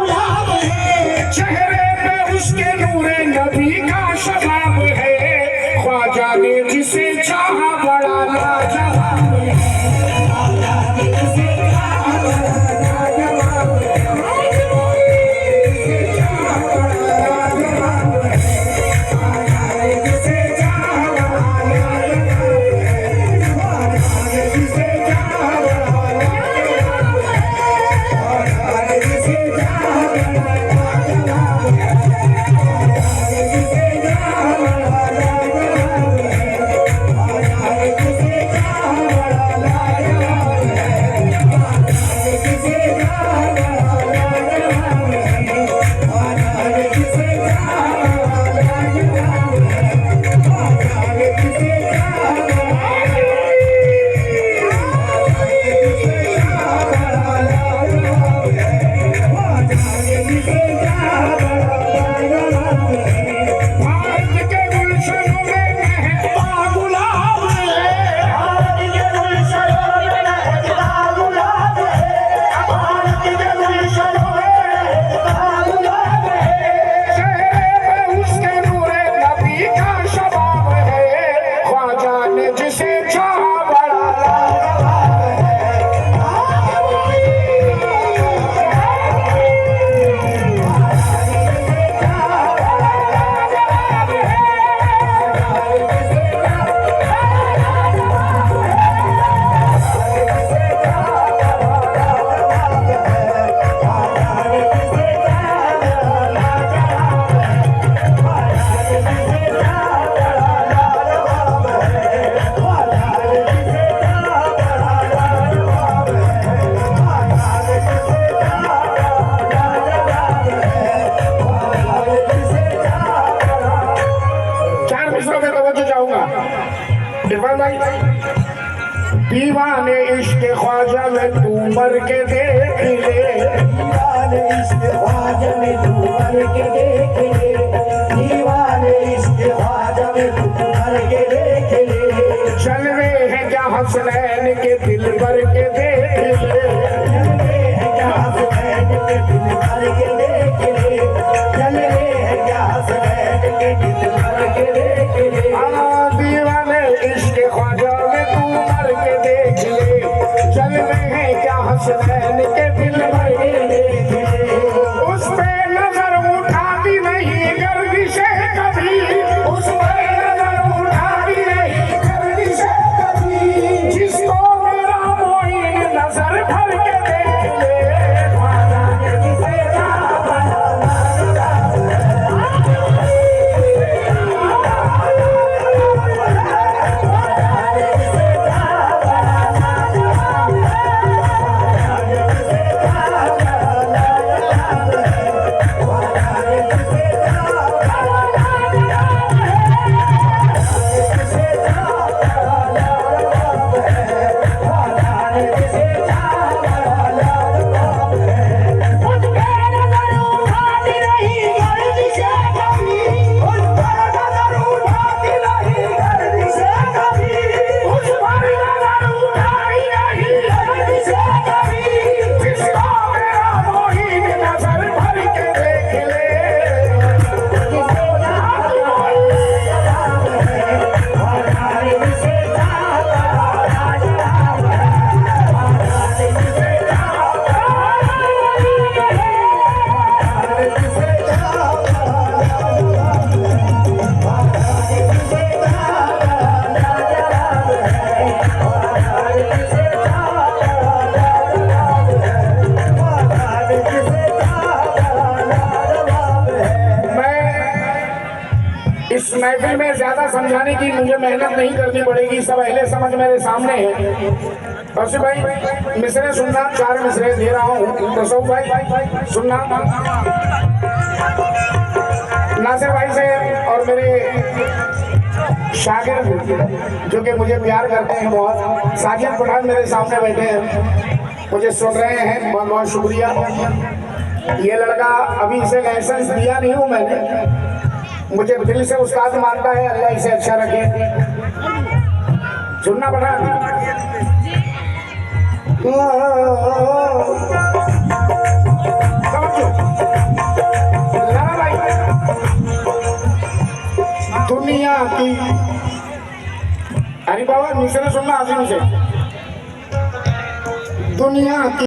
गुलाब है, चेहरे पे उसके नूरे नबी का शबाब है, ख्वाजा ने जिसे चाहा बड़ा लाजवाब है, ख्वाजा ने जिसे चाहा बड़ा लाजवाब है, जिसे चाहा बड़ा लाजवाब है, ख्वाजा ने जिसे चाहा बड़ा लाजवाब है, ख्वाजा ने जिसे चाहा बड़ा लाजवाब है, जिसे चाहा बड़ा लाजवाब है, जिसे चाहा बड़ा लाजवाब है, जिसे चाहा बड़ा लाजवाब है, जिसे चाहा बड़ा लाजवाब है, जिसे चाहा बड़ा लाजवाब है, जिसे चाहा भारत के गुलशनों में महकता गुलाब है, भारत के गुलशनों में महकता गुलाब है, भारत के गुलशनों में महकता गुलाब है, चेहरे पे उसके नूरे नबी का शबाब है, ख्वाजा ने जिसे चाहा बड़ा लाजवाब है, चार मिसरों में तवज्जो चाहूंगा। इरफान भाई, दीवाने इश्क ख्वाजा में तू मर के देख ले, दीवाने इश्क ख्वाजा में तू मर के देख ले, दीवाने इश्क ख्वाजा में तू मर के देख ले, जलवे हैं क्या हसनैन के दिल भर के देख ले, जलवे हैं क्या हसनैन के दिल भर के देख ले, जलवे हैं क्या हसनैन के दिल भर के देख ले, दीवाने इश्क ख्वाजा में तू मर के देख ले, जलवे हैं क्या हसनैन के दिल भर के देख ले, उस पे नजर उठाती नहीं गर्दिशें कभी, उस पे नजर उठाती नहीं गर्दिशें कभी, जिसको मेरा मोइन नजर भर के देख ले, ख्वाजा ने जिसे चाहा बड़ा लाजवाब है, इस महफिल में ज्यादा समझाने की मुझे मेहनत नहीं करनी पड़ेगी, सब अहले समझ मेरे सामने है। बस भाई मिसरे सुनना, 4 मिसरे दे रहा हूँ, तसव्वुफ भाई सुनना, नासिर भाई से और मेरे शागिर्द जो कि मुझे प्यार करते हैं बहुत, साजिद पठान मेरे सामने बैठे हैं, मुझे सुन रहे हैं, बहुत बहुत शुक्रिया। ये लड़का अभी इसे लाइसेंस दिया नहीं हूँ मैंने, मुझे दिल से उस्ताद मानता है, अल्लाह इसे अच्छा रखे। सुनना पठान, समझो दुनिया की अरे बाबा निकले सुनना आसिम से दुनिया की